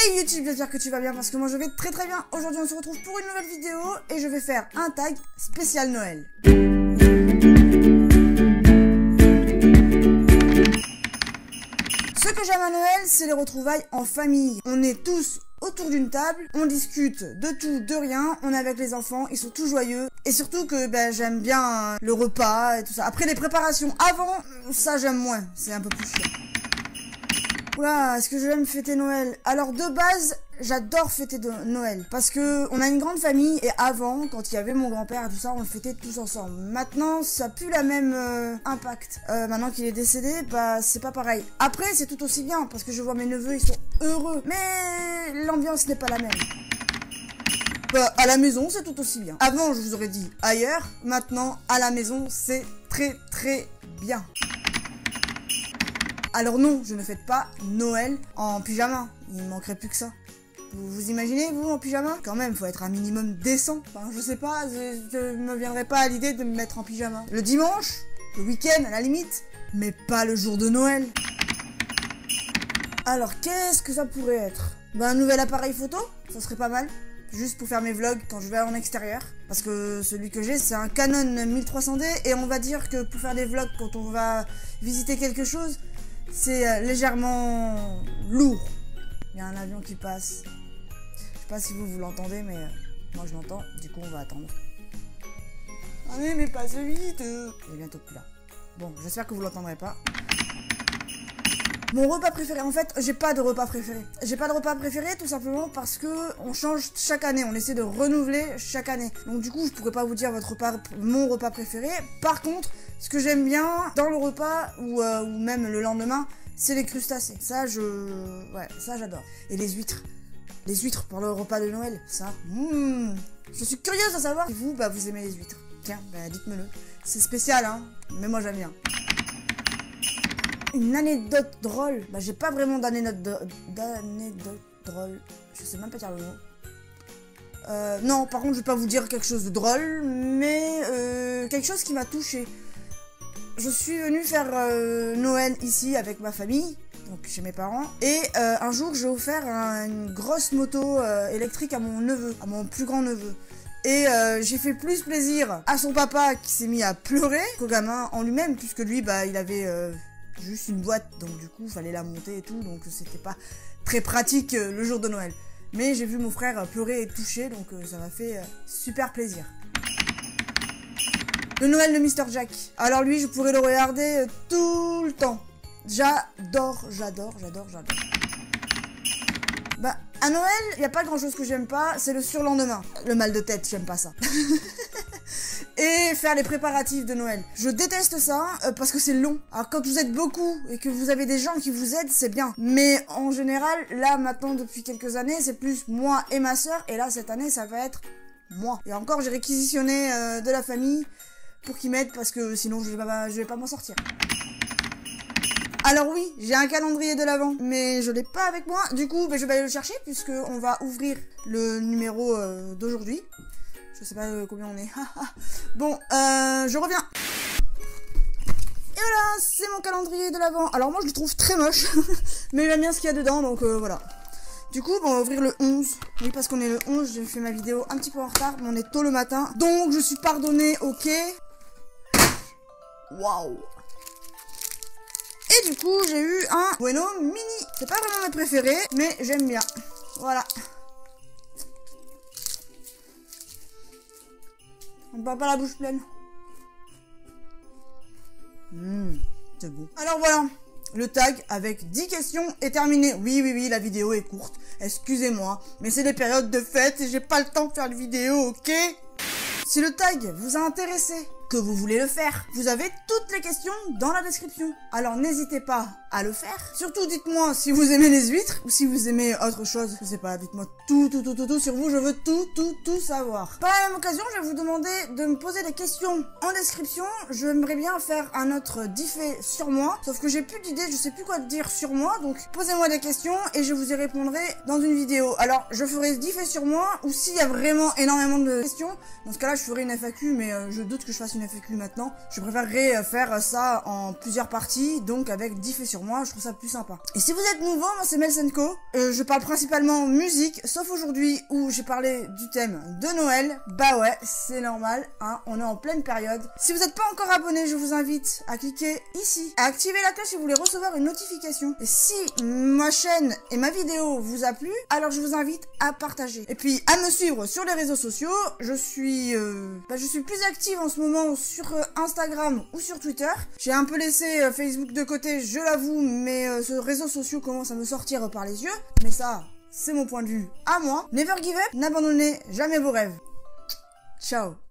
Hey YouTube, j'espère que tu vas bien parce que moi je vais très très bien. Aujourd'hui on se retrouve pour une nouvelle vidéo et je vais faire un tag spécial Noël. Ce que j'aime à Noël, c'est les retrouvailles en famille. On est tous autour d'une table, on discute de tout, de rien, on est avec les enfants, ils sont tous joyeux. Et surtout que j'aime bien le repas et tout ça. Après les préparations avant, ça j'aime moins, c'est un peu plus chiant. Oula, est-ce que j'aime fêter Noël? Alors de base, j'adore fêter Noël parce que on a une grande famille et avant, quand il y avait mon grand-père et tout ça, on le fêtait tous ensemble. Maintenant, ça n'a plus la même impact. Maintenant qu'il est décédé, c'est pas pareil. Après, c'est tout aussi bien parce que je vois mes neveux, ils sont heureux. Mais l'ambiance n'est pas la même. À la maison, c'est tout aussi bien. Avant, je vous aurais dit ailleurs. Maintenant, à la maison, c'est très très bien. Alors non, je ne fête pas Noël en pyjama. Il ne manquerait plus que ça. Vous imaginez, vous, en pyjama? Quand même, faut être un minimum décent. Enfin, je sais pas, je me viendrai pas à l'idée de me mettre en pyjama. Le dimanche, le week-end, à la limite, mais pas le jour de Noël. Alors, qu'est-ce que ça pourrait être? Un nouvel appareil photo, ça serait pas mal. Juste pour faire mes vlogs quand je vais en extérieur. Parce que celui que j'ai, c'est un Canon 1300D. Et on va dire que pour faire des vlogs quand on va visiter quelque chose, c'est légèrement lourd. Il y a un avion qui passe. Je sais pas si vous l'entendez, mais moi je l'entends. Du coup, on va attendre. Allez, mais passe vite. Il est bientôt plus là. Bon, j'espère que vous l'entendrez pas. Mon repas préféré, en fait, j'ai pas de repas préféré. J'ai pas de repas préféré tout simplement parce que on change chaque année, on essaie de renouveler chaque année. Donc du coup, je pourrais pas vous dire mon repas préféré. Par contre, ce que j'aime bien dans le repas ou même le lendemain, c'est les crustacés. Ça, ça j'adore. Et les huîtres. Les huîtres pour le repas de Noël, ça. Je suis curieuse de savoir si vous, vous aimez les huîtres. Tiens, dites-me-le. C'est spécial, hein, mais moi j'aime bien. Une anecdote drôle. J'ai pas vraiment d'anecdote drôle. Je sais même pas dire le mot. Non, par contre, je vais pas vous dire quelque chose de drôle, mais quelque chose qui m'a touchée. Je suis venue faire Noël ici avec ma famille, donc chez mes parents, et un jour, j'ai offert une grosse moto électrique à mon neveu, à mon plus grand neveu. Et j'ai fait plus plaisir à son papa qui s'est mis à pleurer qu'au gamin en lui-même, puisque lui, il avait juste une boîte, donc du coup, fallait la monter et tout, donc c'était pas très pratique le jour de Noël. Mais j'ai vu mon frère pleurer et toucher, donc ça m'a fait super plaisir. Le Noël de Mr. Jack. Alors lui, je pourrais le regarder tout le temps. J'adore. À Noël, il n'y a pas grand chose que j'aime pas, c'est le surlendemain. Le mal de tête, j'aime pas ça. Et faire les préparatifs de Noël. Je déteste ça parce que c'est long. Alors quand vous êtes beaucoup et que vous avez des gens qui vous aident, c'est bien. Mais en général, là maintenant depuis quelques années, c'est plus moi et ma soeur. Et là cette année, ça va être moi. Et encore, j'ai réquisitionné de la famille pour qu'ils m'aident parce que sinon je vais pas m'en sortir. Alors oui, j'ai un calendrier de l'Avent, mais je l'ai pas avec moi. Du coup, je vais aller le chercher puisque on va ouvrir le numéro d'aujourd'hui. Je sais pas combien on est. Bon, je reviens. Et voilà, c'est mon calendrier de l'Avent. Alors moi, je le trouve très moche, mais j'aime bien ce qu'il y a dedans, donc voilà. Du coup, on va ouvrir le 11. Oui, parce qu'on est le 11, j'ai fait ma vidéo un petit peu en retard, mais on est tôt le matin. Donc, je suis pardonnée, ok. Waouh. Et du coup, j'ai eu un Bueno Mini. C'est pas vraiment mes préférés, mais j'aime bien. Voilà. On parle pas la bouche pleine. C'est beau. Alors voilà, le tag avec 10 questions est terminé. Oui, la vidéo est courte. Excusez-moi, mais c'est les périodes de fête et j'ai pas le temps de faire de vidéo, ok? Si le tag vous a intéressé, que vous voulez le faire, vous avez toutes les questions dans la description. Alors n'hésitez pas à le faire. Surtout dites-moi si vous aimez les huîtres ou si vous aimez autre chose. Je sais pas, dites-moi tout sur vous. Je veux tout savoir. Par la même occasion, je vais vous demander de me poser des questions en description. J'aimerais bien faire un autre diffé sur moi. Sauf que j'ai plus d'idées, je sais plus quoi dire sur moi. Donc posez-moi des questions et je vous y répondrai dans une vidéo. Alors je ferai diffé sur moi ou s'il y a vraiment énormément de questions. Dans ce cas-là, je ferai une FAQ, mais je doute que je fasse une FAQ maintenant. Je préférerais faire ça en plusieurs parties, donc avec diffé sur sur moi, je trouve ça plus sympa. Et si vous êtes nouveau, moi c'est Melsenko. Je parle principalement musique, sauf aujourd'hui où j'ai parlé du thème de Noël. Bah ouais, c'est normal, hein, on est en pleine période. Si vous n'êtes pas encore abonné, je vous invite à cliquer ici, à activer la cloche si vous voulez recevoir une notification. Et si ma chaîne et ma vidéo vous a plu, alors je vous invite à partager. Et puis à me suivre sur les réseaux sociaux. Je suis plus active en ce moment sur Instagram ou sur Twitter. J'ai un peu laissé Facebook de côté, je l'avoue, mais ce réseau social commence à me sortir par les yeux. Mais ça, c'est mon point de vue à moi. Never give up, n'abandonnez jamais vos rêves. Ciao.